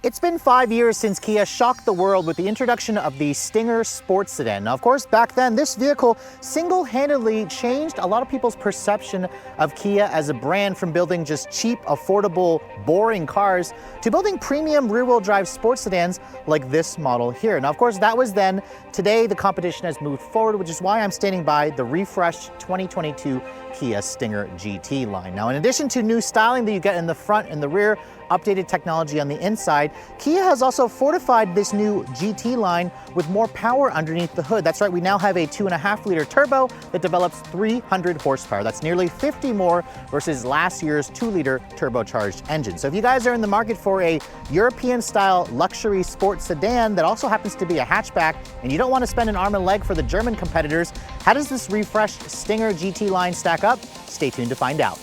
It's been 5 years since Kia shocked the world with the introduction of the Stinger sports sedan. Now, of course, back then, this vehicle single-handedly changed a lot of people's perception of Kia as a brand, from building just cheap, affordable, boring cars to building premium rear-wheel drive sports sedans like this model here. Now, of course, that was then. Today, the competition has moved forward, which is why I'm standing by the refreshed 2022 Kia Stinger GT line. Now, in addition to new styling that you get in the front and the rear, updated technology on the inside, Kia has also fortified this new GT line with more power underneath the hood. That's right, we now have a 2.5-liter turbo that develops 300 horsepower. That's nearly 50 more versus last year's 2-liter turbocharged engine. So if you guys are in the market for a European-style luxury sports sedan that also happens to be a hatchback, and you don't want to spend an arm and a leg for the German competitors, how does this refreshed Stinger GT line stack up? Stay tuned to find out.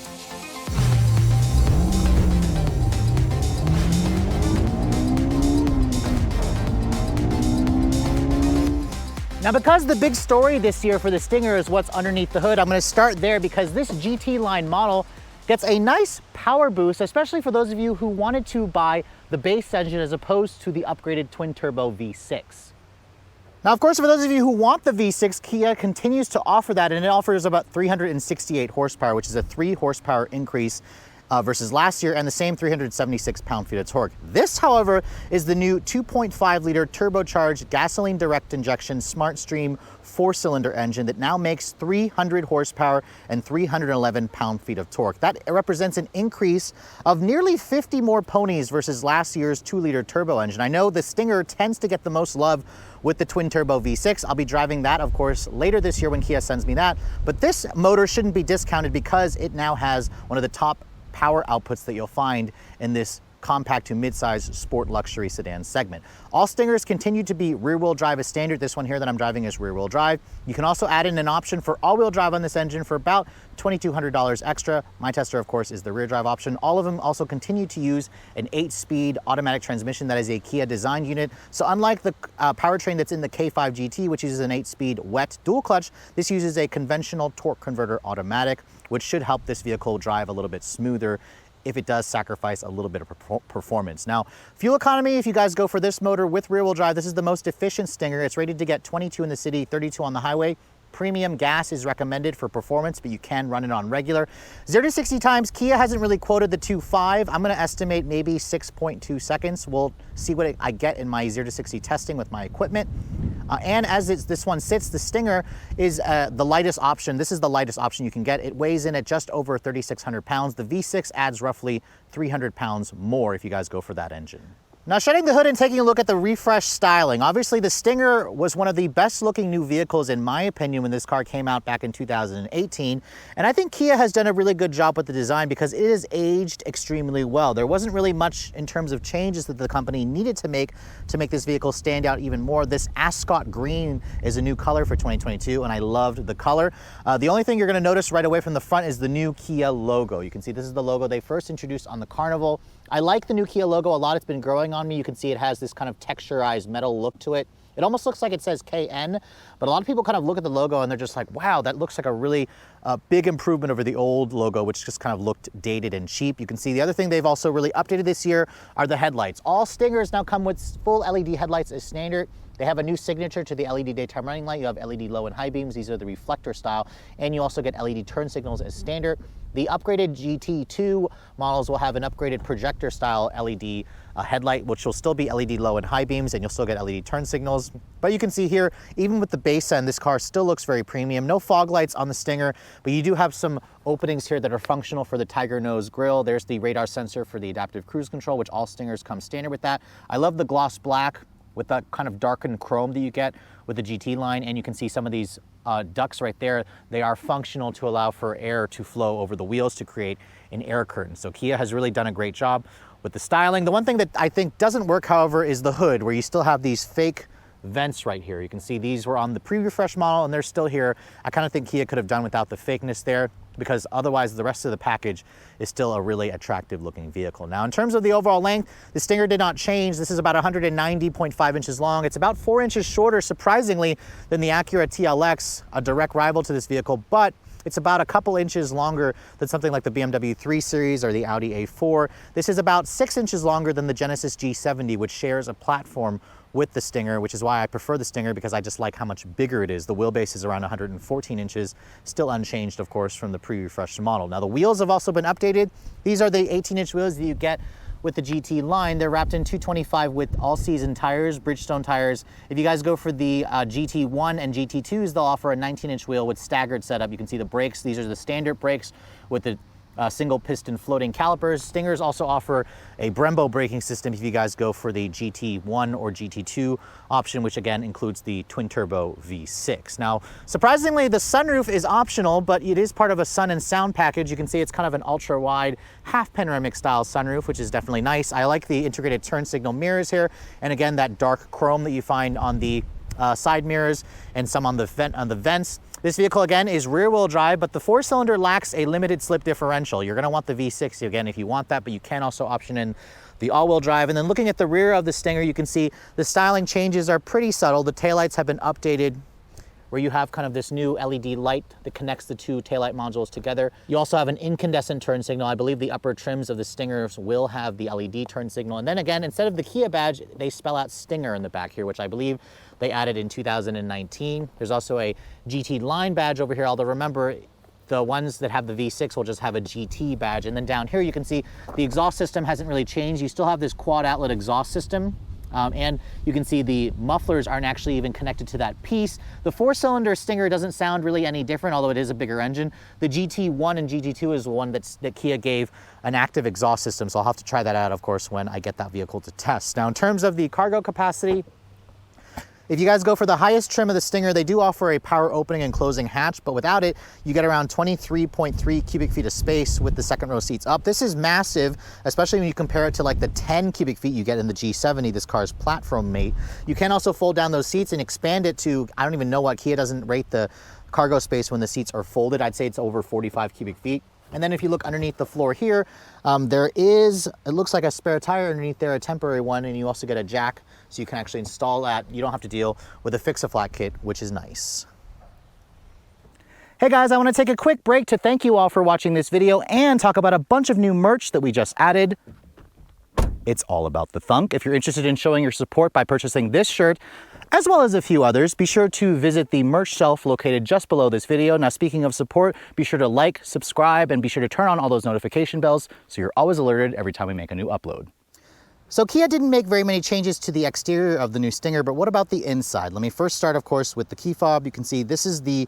Now, because the big story this year for the Stinger is what's underneath the hood, I'm going to start there because this GT line model gets a nice power boost, especially for those of you who wanted to buy the base engine as opposed to the upgraded twin-turbo V6. Now, of course, for those of you who want the V6, Kia continues to offer that, and it offers about 368 horsepower, which is a 3 horsepower increase versus last year, and the same 376 pound-feet of torque. This, however, is the new 2.5-liter turbocharged gasoline direct injection SmartStream 4-cylinder engine that now makes 300 horsepower and 311 pound-feet of torque. That represents an increase of nearly 50 more ponies versus last year's 2-liter turbo engine. I know the Stinger tends to get the most love with the twin-turbo V6. I'll be driving that, of course, later this year when Kia sends me that. But this motor shouldn't be discounted because it now has one of the top power outputs that you'll find in this compact to mid-size sport luxury sedan segment. All Stingers continue to be rear-wheel drive as standard. This one here that I'm driving is rear-wheel drive. You can also add in an option for all-wheel drive on this engine for about $2,200 extra. My tester, of course, is the rear drive option. All of them also continue to use an 8-speed automatic transmission that is a Kia design unit. So unlike the powertrain that's in the K5 GT, which uses an 8-speed wet dual clutch, this uses a conventional torque converter automatic, which should help this vehicle drive a little bit smoother if it does sacrifice a little bit of performance. Now, fuel economy, if you guys go for this motor with rear-wheel drive, this is the most efficient Stinger. It's rated to get 22 in the city, 32 on the highway. Premium gas is recommended for performance, but you can run it on regular. 0 to 60 times, Kia hasn't really quoted the 2.5. I'm gonna estimate maybe 6.2 seconds. We'll see what I get in my 0 to 60 testing with my equipment. And as this one sits, the Stinger is the lightest option. This is the lightest option you can get. It weighs in at just over 3,600 pounds. The V6 adds roughly 300 pounds more if you guys go for that engine. Now, shutting the hood and taking a look at the refreshed styling. Obviously, the Stinger was one of the best looking new vehicles, in my opinion, when this car came out back in 2018. And I think Kia has done a really good job with the design because it has aged extremely well. There wasn't really much in terms of changes that the company needed to make this vehicle stand out even more. This Ascot green is a new color for 2022, and I loved the color. The only thing you're gonna notice right away from the front is the new Kia logo. You can see this is the logo they first introduced on the Carnival. I like the new Kia logo a lot. It's been growing on me. You can see it has this kind of texturized metal look to it. It almost looks like it says KN, but a lot of people kind of look at the logo and they're just like, wow, that looks like a really big improvement over the old logo, which just kind of looked dated and cheap. You can see the other thing they've also really updated this year are the headlights. All Stingers now come with full LED headlights as standard. They have a new signature to the LED daytime running light. You have LED low and high beams. These are the reflector style. And you also get LED turn signals as standard. The upgraded GT2 models will have an upgraded projector style LED headlight, which will still be LED low and high beams, and you'll still get LED turn signals. But you can see here, even with the base end, this car still looks very premium. No fog lights on the Stinger, but you do have some openings here that are functional for the Tiger Nose grille. There's the radar sensor for the adaptive cruise control, which all Stingers come standard with that. I love the gloss black with that kind of darkened chrome that you get with the GT line, and you can see some of these ducts right there. They are functional to allow for air to flow over the wheels to create an air curtain. So Kia has really done a great job with the styling. The one thing that I think doesn't work, however, is the hood, where you still have these fake vents right here. You can see these were on the pre-refresh model and they're still here. I kind of think Kia could have done without the fakeness there, because otherwise the rest of the package is still a really attractive looking vehicle. Now, in terms of the overall length, the Stinger did not change. This is about 190.5 inches long. It's about 4 inches shorter, surprisingly, than the Acura TLX, a direct rival to this vehicle, but It's about a couple inches longer than something like the BMW 3 Series or the Audi A4. This is about 6 inches longer than the Genesis G70, which shares a platform with the Stinger, which is why I prefer the Stinger, because I just like how much bigger it is. The wheelbase is around 114 inches, still unchanged, of course, from the pre-refreshed model. Now, the wheels have also been updated. These are the 18-inch wheels that you get with the GT line. They're wrapped in 225 with all-season tires, Bridgestone tires. If you guys go for the GT1 and GT2s, they'll offer a 19-inch wheel with staggered setup. You can see the brakes. These are the standard brakes with the single piston floating calipers. Stingers also offer a Brembo braking system if you guys go for the GT1 or GT2 option, which again includes the twin turbo V6. Now, surprisingly, the sunroof is optional, but it is part of a sun and sound package. You can see it's kind of an ultra wide half panoramic style sunroof, which is definitely nice. I like the integrated turn signal mirrors here. And again, that dark chrome that you find on the side mirrors and some on the vents. This vehicle, again, is rear-wheel drive, but the 4-cylinder lacks a limited slip differential. You're going to want the V6, again, if you want that, but you can also option in the all-wheel drive. And then looking at the rear of the Stinger, you can see the styling changes are pretty subtle. The taillights have been updated, where you have kind of this new LED light that connects the two taillight modules together. You also have an incandescent turn signal. I believe the upper trims of the Stingers will have the LED turn signal. And then again, instead of the Kia badge, they spell out Stinger in the back here, which I believe they added in 2019. There's also a GT line badge over here, although remember, the ones that have the V6 will just have a GT badge. And then down here, you can see the exhaust system hasn't really changed. You still have this quad outlet exhaust system. And you can see the mufflers aren't actually even connected to that piece. The 4-cylinder Stinger doesn't sound really any different, although it is a bigger engine. The GT1 and GT2 is the one that Kia gave an active exhaust system, so I'll have to try that out, of course, when I get that vehicle to test. Now, in terms of the cargo capacity, if you guys go for the highest trim of the Stinger, they do offer a power opening and closing hatch, but without it, you get around 23.3 cubic feet of space with the second row seats up. This is massive, especially when you compare it to like the 10 cubic feet you get in the G70, this car's platform mate. You can also fold down those seats and expand it to, I don't even know what, Kia doesn't rate the cargo space when the seats are folded. I'd say it's over 45 cubic feet. And then if you look underneath the floor here, it looks like a spare tire underneath there, a temporary one, and you also get a jack, so you can actually install that. You don't have to deal with a fix-a-flat kit, which is nice. Hey guys, I want to take a quick break to thank you all for watching this video and talk about a bunch of new merch that we just added. It's all about the thunk. If you're interested in showing your support by purchasing this shirt, as well as a few others, be sure to visit the merch shelf located just below this video. Now, speaking of support, be sure to like, subscribe, and be sure to turn on all those notification bells so you're always alerted every time we make a new upload. So Kia didn't make very many changes to the exterior of the new Stinger, but what about the inside? Let me first start, of course, with the key fob. You can see this is the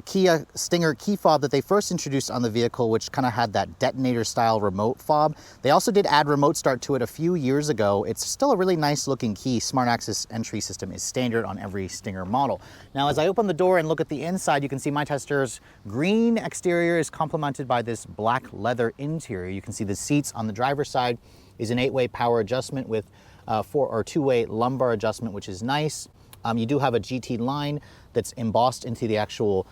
Kia Stinger key fob that they first introduced on the vehicle, which kind of had that detonator style remote fob. They also did add remote start to it a few years ago. It's still a really nice looking key. Smart access entry system is standard on every Stinger model. Now, as I open the door and look at the inside, you can see my tester's green exterior is complemented by this black leather interior. You can see the seats on the driver's side is an 8-way power adjustment with 2-way lumbar adjustment, which is nice. You do have a GT line that's embossed into the actual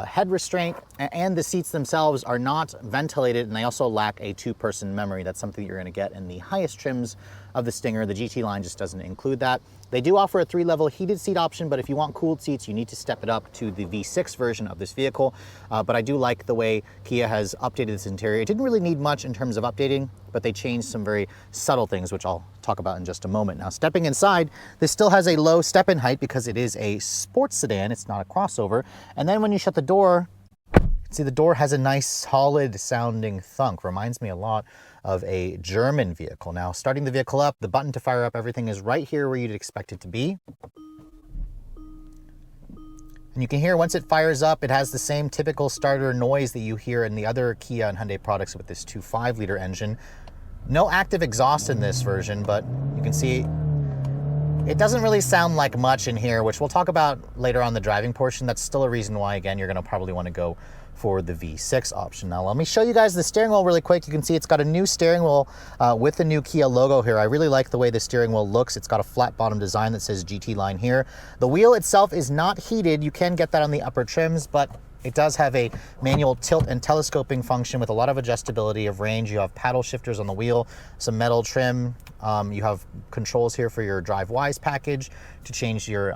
head restraint, and the seats themselves are not ventilated, and they also lack a 2-person memory. That's something you're going to get in the highest trims of the Stinger. The GT line just doesn't include that. They do offer a 3-level heated seat option, but if you want cooled seats, you need to step it up to the V6 version of this vehicle. But I do like the way Kia has updated this interior. It didn't really need much in terms of updating, but they changed some very subtle things, which I'll talk about in just a moment. Now, stepping inside, this still has a low step-in height because it is a sports sedan. It's not a crossover. And then when you shut the door, see the door has a nice solid sounding thunk. Reminds me a lot of a German vehicle. Now, starting the vehicle up, the button to fire up everything is right here where you'd expect it to be. And you can hear once it fires up, it has the same typical starter noise that you hear in the other Kia and Hyundai products with this 2.5-liter engine. No active exhaust in this version, but you can see it doesn't really sound like much in here, which we'll talk about later on the driving portion. That's still a reason why, again, you're going to probably want to go for the V6 option. Now, let me show you guys the steering wheel really quick. You can see it's got a new steering wheel with the new Kia logo here. I really like the way the steering wheel looks. It's got a flat bottom design that says GT line here. The wheel itself is not heated. You can get that on the upper trims, but it does have a manual tilt and telescoping function with a lot of adjustability of range. You have paddle shifters on the wheel, some metal trim. You have controls here for your DriveWise package to change your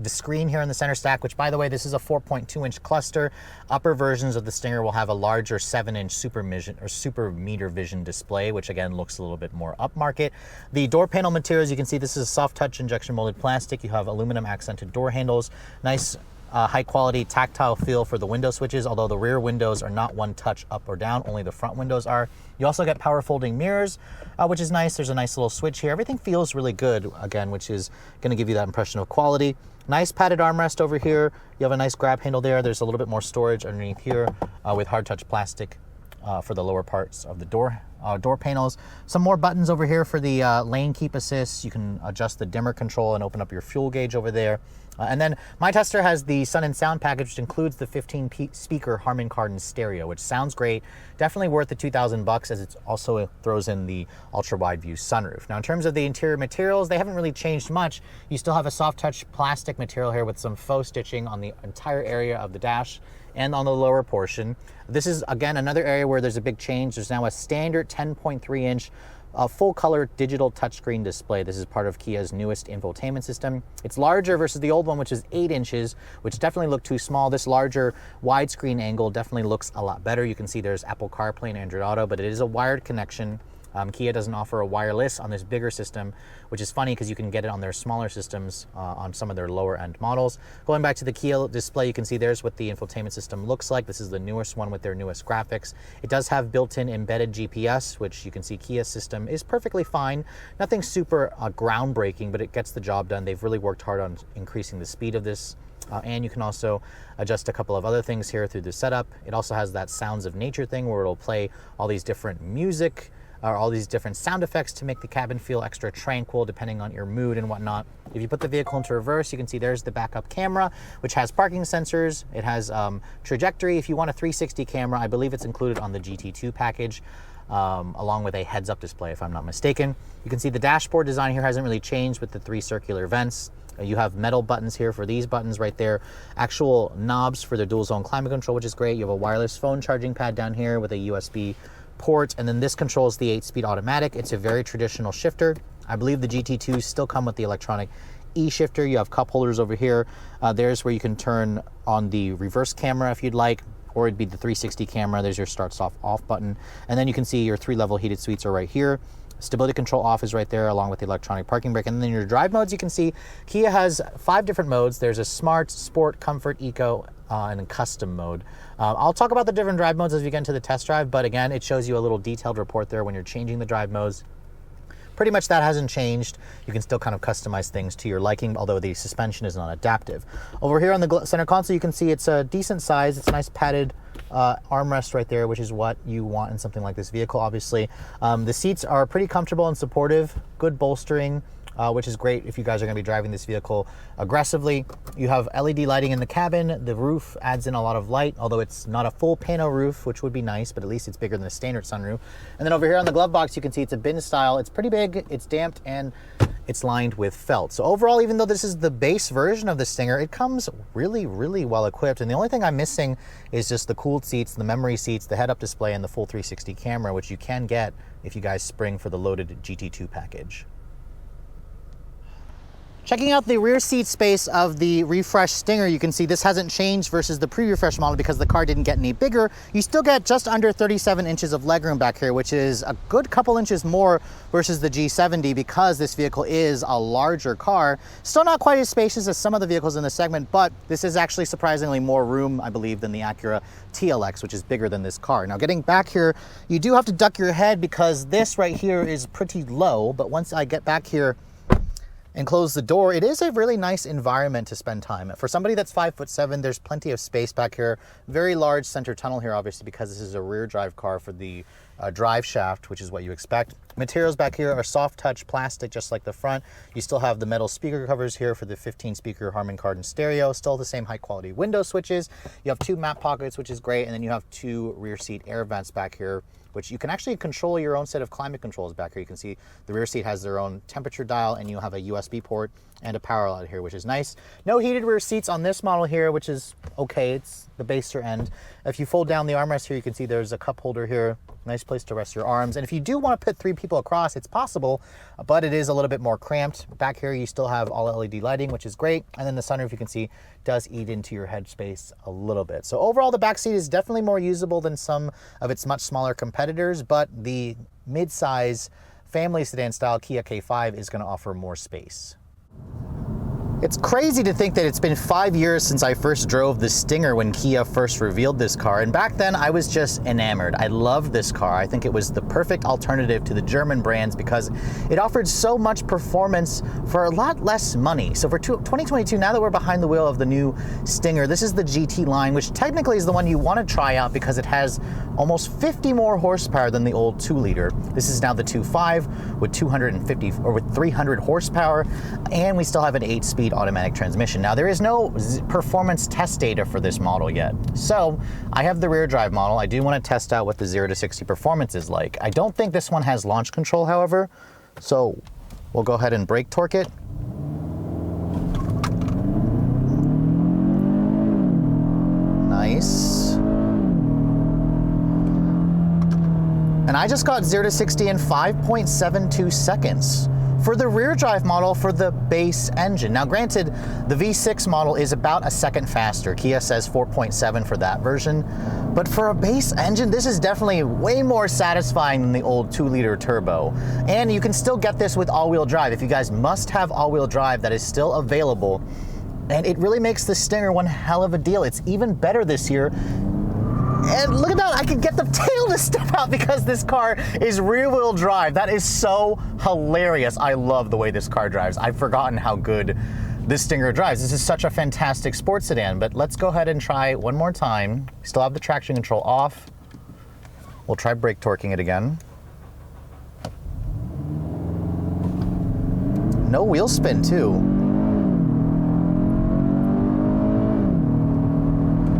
the screen here in the center stack, which by the way, this is a 4.2-inch cluster. Upper versions of the Stinger will have a larger 7-inch super meter vision display, which again looks a little bit more upmarket. The door panel materials, you can see this is a soft touch injection molded plastic. You have aluminum accented door handles, nice high quality tactile feel for the window switches, although the rear windows are not one touch up or down, only the front windows are. You also get power folding mirrors, which is nice. There's a nice little switch here. Everything feels really good, again, which is going to give you that impression of quality. Nice padded armrest over here. You have a nice grab handle there. There's a little bit more storage underneath here with hard touch plastic for the lower parts of the door panels. Some more buttons over here for the lane keep assist. You can adjust the dimmer control and open up your fuel gauge over there. And then my tester has the Sun and Sound package, which includes the 15-speaker Harman Kardon stereo, which sounds great. Definitely worth the $2,000 as it also throws in the ultra-wide view sunroof. Now, in terms of the interior materials, they haven't really changed much. You still have a soft touch plastic material here with some faux stitching on the entire area of the dash and on the lower portion. This is, again, another area where there's a big change. There's now a standard 10.3-inch full color digital touchscreen display. This is part of Kia's newest infotainment system. It's larger versus the old one, which is 8 inches, which definitely looked too small. This larger widescreen angle definitely looks a lot better. You can see there's Apple CarPlay and Android Auto, but it is a wired connection. Kia doesn't offer a wireless on this bigger system, which is funny because you can get it on their smaller systems on some of their lower end models. Going back to the Kia display, you can see there's what the infotainment system looks like. This is the newest one with their newest graphics. It does have built-in embedded GPS, which you can see Kia's system is perfectly fine. Nothing super groundbreaking, but it gets the job done. They've really worked hard on increasing the speed of this. And you can also adjust a couple of other things here through the setup. It also has that sounds of nature thing where it'll play all these different music or all these different sound effects to make the cabin feel extra tranquil depending on your mood and whatnot. If you put the vehicle into reverse, you can see there's the backup camera, which has parking sensors. It has trajectory. If you want a 360 camera, I believe it's included on the GT2 package, along with a heads-up display, if I'm not mistaken. You can see the dashboard design here hasn't really changed with the 3 circular vents. You have metal buttons here for these buttons right there, actual knobs for the dual zone climate control, which is great. You have a wireless phone charging pad down here with a USB port, and then this controls the 8-speed automatic. It's a very traditional shifter. I believe the GT2s still come with the electronic e-shifter. You have cup holders over here. There's where you can turn on the reverse camera if you'd like, or it'd be the 360 camera. There's your start off button. And then you can see your 3-level heated seats are right here. Stability control off is right there along with the electronic parking brake. And then your drive modes, you can see Kia has 5 different modes. There's a smart, sport, comfort, eco, and a custom mode. I'll talk about the different drive modes as we get into the test drive, but again, it shows you a little detailed report there when you're changing the drive modes. Pretty much that hasn't changed. You can still kind of customize things to your liking, although the suspension is not adaptive. Over here on the center console, you can see it's a decent size. It's a nice padded armrest right there, which is what you want in something like this vehicle, obviously. The seats are pretty comfortable and supportive, good bolstering, which is great if you guys are going to be driving this vehicle aggressively. You have LED lighting in the cabin. The roof adds in a lot of light, although it's not a full pano roof, which would be nice, but at least it's bigger than a standard sunroof. And then over here on the glove box, you can see it's a bin style. It's pretty big, it's damped, and it's lined with felt. So overall, even though this is the base version of the Stinger, it comes really, really well equipped. And the only thing I'm missing is just the cooled seats, the memory seats, the head-up display, and the full 360 camera, which you can get if you guys spring for the loaded GT2 package. Checking out the rear seat space of the refreshed Stinger, you can see this hasn't changed versus the pre-refresh model because the car didn't get any bigger. You still get just under 37 inches of legroom back here, which is a good couple inches more versus the G70 because this vehicle is a larger car. Still not quite as spacious as some of the vehicles in the segment, but this is actually surprisingly more room, I believe, than the Acura TLX, which is bigger than this car. Now, getting back here, you do have to duck your head because this right here is pretty low, but once I get back here and close the door, it is a really nice environment to spend time. For somebody that's 5'7", there's plenty of space back here. Very large center tunnel here, obviously, because this is a rear drive car for the drive shaft, which is what you expect. Materials back here are soft touch plastic, just like the front. You still have the metal speaker covers here for the 15-speaker Harman Kardon stereo, still the same high quality window switches. You have 2 map pockets, which is great, and then you have 2 rear seat air vents back here, which you can actually control your own set of climate controls back here. You can see the rear seat has their own temperature dial, and you have a USB port and a power outlet here, which is nice. No heated rear seats on this model here, which is okay. It's the baser end. If you fold down the armrest here, you can see there's a cup holder here. Nice place to rest your arms. And if you do want to put 3 people across, it's possible, but it is a little bit more cramped. Back here, you still have all LED lighting, which is great. And then the sunroof, you can see, does eat into your headspace a little bit. So overall, the back seat is definitely more usable than some of its much smaller competitors, but the mid-size family sedan style Kia K5 is going to offer more space. It's crazy to think that it's been 5 years since I first drove the Stinger when Kia first revealed this car, and back then I was just enamored. I loved this car. I think it was the perfect alternative to the German brands because it offered so much performance for a lot less money. So for 2022, now that we're behind the wheel of the new Stinger, this is the GT line, which technically is the one you want to try out because it has almost 50 more horsepower than the old 2-liter. This is now the 2.5 with 250 or with 300 horsepower, and we still have an 8-speed automatic transmission. Now, there is no performance test data for this model yet. So I have the rear drive model. I do want to test out what the 0 to 60 performance is like. I don't think this one has launch control, however. So we'll go ahead and brake torque it. Nice. And I just got 0 to 60 in 5.72 seconds. For the rear drive model for the base engine. Now granted, the V6 model is about a second faster. Kia says 4.7 for that version. But for a base engine, this is definitely way more satisfying than the old 2-liter turbo. And you can still get this with all-wheel drive. If you guys must have all-wheel drive, that is still available. And it really makes the Stinger one hell of a deal. It's even better this year. And look at that, I can get the tail to step out because this car is rear-wheel drive. That is so hilarious. I love the way this car drives. I've forgotten how good this Stinger drives. This is such a fantastic sports sedan, but let's go ahead and try one more time. Still have the traction control off. We'll try brake torquing it again. No wheel spin too.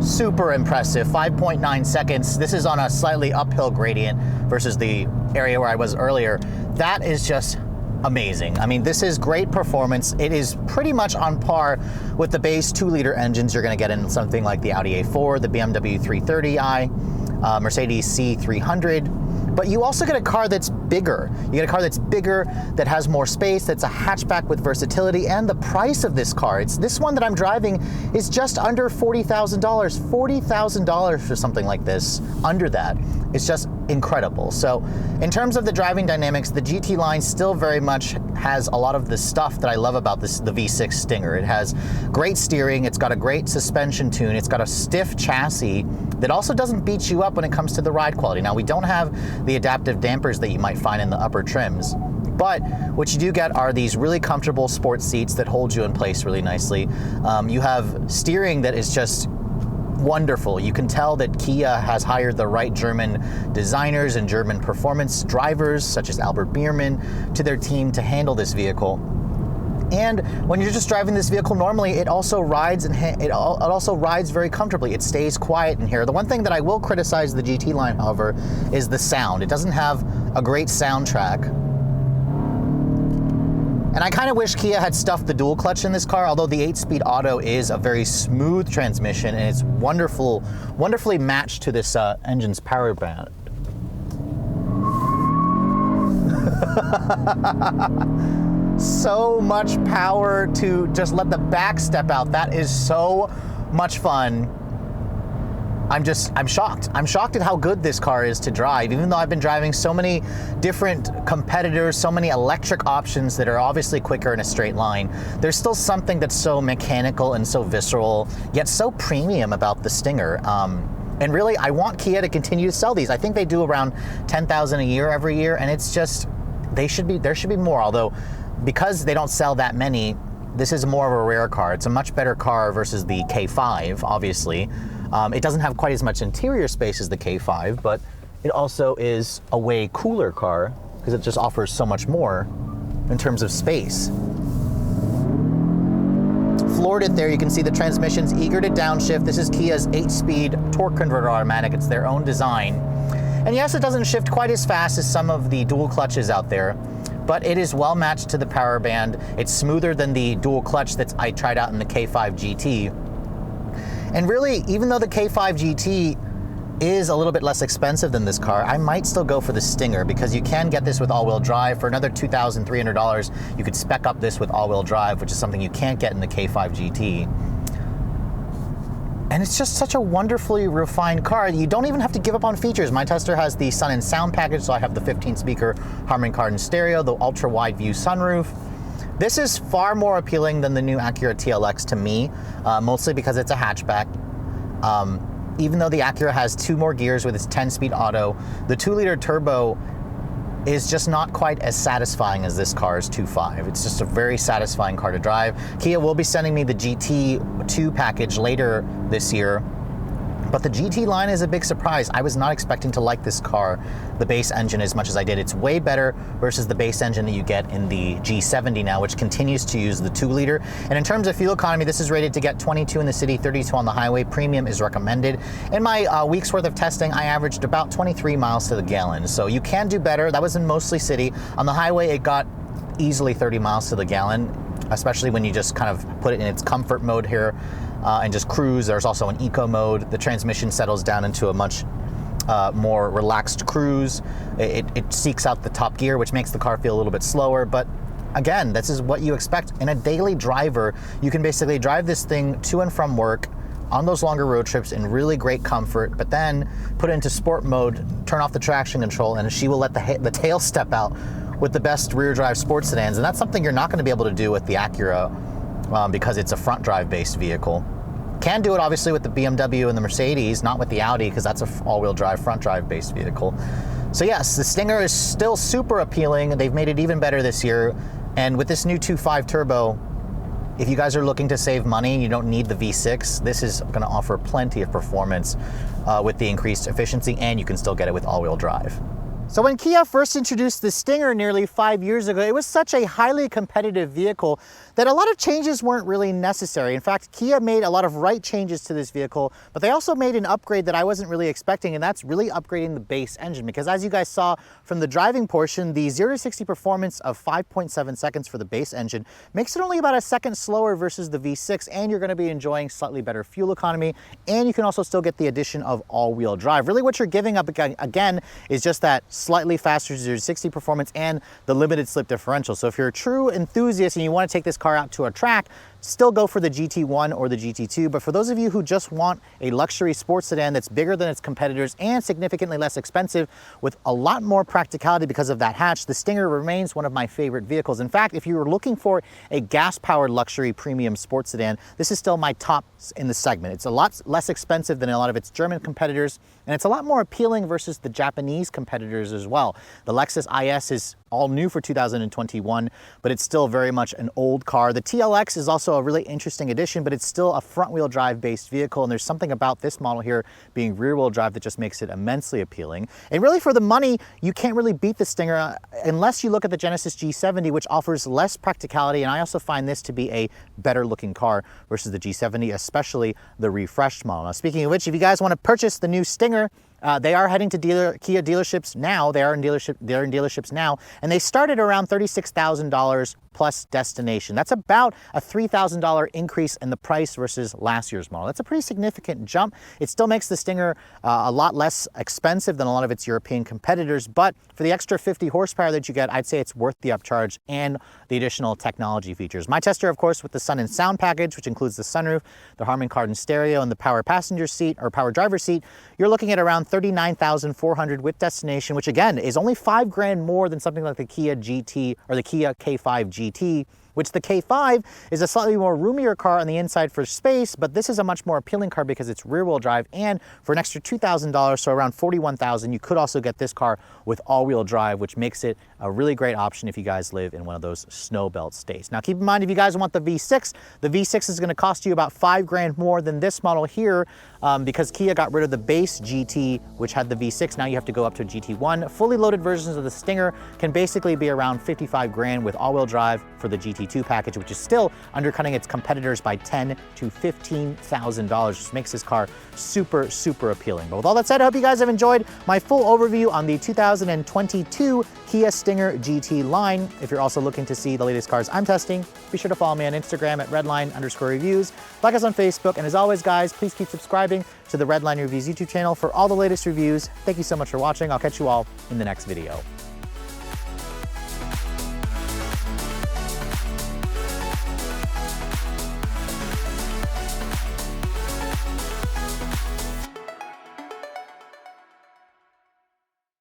Super impressive, 5.9 seconds. This is on a slightly uphill gradient versus the area where I was earlier. That is just amazing. I mean, this is great performance. It is pretty much on par with the base 2-liter engines you're gonna get in something like the Audi A4, the BMW 330i, Mercedes C300. But you also get a car that's bigger. You get a car that's bigger, that has more space, that's a hatchback with versatility, and the price of this car. This one that I'm driving is just under $40,000. $40,000 for something like this, under that. It's just incredible. So in terms of the driving dynamics, the GT line still very much has a lot of the stuff that I love about the V6 Stinger. It has great steering, it's got a great suspension tune, it's got a stiff chassis that also doesn't beat you up when it comes to the ride quality. Now, we don't have the adaptive dampers that you might find in the upper trims, but what you do get are these really comfortable sports seats that hold you in place really nicely. You have steering that is just wonderful. You can tell that Kia has hired the right German designers and German performance drivers, such as Albert Biermann, to their team to handle this vehicle. And when you're just driving this vehicle normally, it also rides very comfortably. It stays quiet in here. The one thing that I will criticize the GT line, however, is the sound. It doesn't have a great soundtrack. And I kind of wish Kia had stuffed the dual clutch in this car, although the 8-speed auto is a very smooth transmission and it's wonderfully matched to this engine's power band. So much power to just let the back step out. That is so much fun. I'm shocked. I'm shocked at how good this car is to drive, even though I've been driving so many different competitors, so many electric options that are obviously quicker in a straight line. There's still something that's so mechanical and so visceral, yet so premium about the Stinger. And really, I want Kia to continue to sell these. I think they do around 10,000 a year every year, and it's just, there should be more, although because they don't sell that many, this is more of a rare car. It's a much better car versus the K5, obviously. It doesn't have quite as much interior space as the K5, but it also is a way cooler car because it just offers so much more in terms of space. Floored it there, you can see the transmission's eager to downshift. This is Kia's 8-speed torque converter automatic. It's their own design. And yes, it doesn't shift quite as fast as some of the dual clutches out there, but it is well matched to the power band. It's smoother than the dual clutch that I tried out in the K5 GT. And really, even though the K5 GT is a little bit less expensive than this car, I might still go for the Stinger, because you can get this with all-wheel drive. For another $2,300, you could spec up this with all-wheel drive, which is something you can't get in the K5 GT. And it's just such a wonderfully refined car. You don't even have to give up on features. My Tester has the Sun and Sound package, so I have the 15-speaker Harman Kardon stereo, the ultra-wide view sunroof. This is far more appealing than the new Acura TLX to me, mostly because it's a hatchback. Even though the Acura has 2 more gears with its 10-speed auto, the 2-liter turbo is just not quite as satisfying as this car's 2.5. It's just a very satisfying car to drive. Kia will be sending me the GT2 package later this year, but the GT line is a big surprise. I was not expecting to like this car, the base engine, as much as I did. It's way better versus the base engine that you get in the G70 now, which continues to use the 2-liter. And in terms of fuel economy, this is rated to get 22 in the city, 32 on the highway. Premium is recommended. In my week's worth of testing, I averaged about 23 miles to the gallon. So you can do better. That was in mostly city. On the highway, it got easily 30 miles to the gallon, especially when you just kind of put it in its comfort mode here and just cruise. There's also an eco mode. The transmission settles down into a much more relaxed cruise. It seeks out the top gear, which makes the car feel a little bit slower. But again, this is what you expect. In a daily driver, you can basically drive this thing to and from work on those longer road trips in really great comfort, but then put it into sport mode, turn off the traction control, and she will let the tail step out with the best rear drive sports sedans. And that's something you're not going to be able to do with the Acura because it's a front drive based vehicle. Can do it obviously with the BMW and the Mercedes, not with the Audi, because that's a all-wheel drive, front drive based vehicle. So yes, the Stinger is still super appealing. They've made it even better this year. And with this new 2.5 turbo, if you guys are looking to save money and you don't need the V6, this is going to offer plenty of performance with the increased efficiency, and you can still get it with all-wheel drive. So when Kia first introduced the Stinger nearly 5 years ago, it was such a highly competitive vehicle that a lot of changes weren't really necessary. In fact, Kia made a lot of right changes to this vehicle, but they also made an upgrade that I wasn't really expecting, and that's really upgrading the base engine. Because as you guys saw from the driving portion, the 0 to 60 performance of 5.7 seconds for the base engine makes it only about a second slower versus the V6, and you're going to be enjoying slightly better fuel economy, and you can also still get the addition of all-wheel drive. Really what you're giving up again is just that slightly faster 0 to 60 performance and the limited slip differential. So if you're a true enthusiast and you want to take this car out to a track, still go for the GT1 or the GT2. But for those of you who just want a luxury sports sedan that's bigger than its competitors and significantly less expensive with a lot more practicality because of that hatch, the Stinger remains one of my favorite vehicles. In fact, if you were looking for a gas-powered luxury premium sports sedan, this is still my top in the segment. It's a lot less expensive than a lot of its German competitors, and it's a lot more appealing versus the Japanese competitors as well. The Lexus IS is all new for 2021, but it's still very much an old car. The TLX is also a really interesting addition, but it's still a front-wheel drive based vehicle, and there's something about this model here being rear-wheel drive that just makes it immensely appealing. And really for the money, you can't really beat the Stinger unless you look at the Genesis G70, which offers less practicality, and I also find this to be a better looking car versus the G70, especially the refreshed model. Now, speaking of which, if you guys want to purchase the new Stinger, they are heading to Kia dealerships now. They're in dealerships now, and they started around $36,000 plus destination. That's about a $3,000 increase in the price versus last year's model. That's a pretty significant jump. It still makes the Stinger a lot less expensive than a lot of its European competitors, but for the extra 50 horsepower that you get, I'd say it's worth the upcharge and the additional technology features. My Tester, of course, with the Sun and Sound package, which includes the sunroof, the Harman Kardon stereo, and the power passenger seat or power driver seat, you're looking at around $39,400 with destination, which again is only $5,000 more than something like the Kia GT or the Kia K5 GT, which the K5 is a slightly more roomier car on the inside for space, but this is a much more appealing car because it's rear-wheel drive, and for an extra $2,000, so around $41,000, you could also get this car with all-wheel drive, which makes it a really great option if you guys live in one of those snow belt states. Now keep in mind, if you guys want the the V6 is going to cost you about $5,000 more than this model here because Kia got rid of the base GT, which had the V6. Now you have to go up to a GT1. Fully loaded versions of the Stinger can basically be around $55,000 with all-wheel drive $1,995 for the GT2 package, which is still undercutting its competitors by $10,000 to $15,000, which makes this car super, super appealing. But with all that said, I hope you guys have enjoyed my full overview on the 2022 Kia Stinger GT line. If you're also looking to see the latest cars I'm testing, be sure to follow me on Instagram at redline_reviews, like us on Facebook, and as always, guys, please keep subscribing to the Redline Reviews YouTube channel for all the latest reviews. Thank you so much for watching. I'll catch you all in the next video.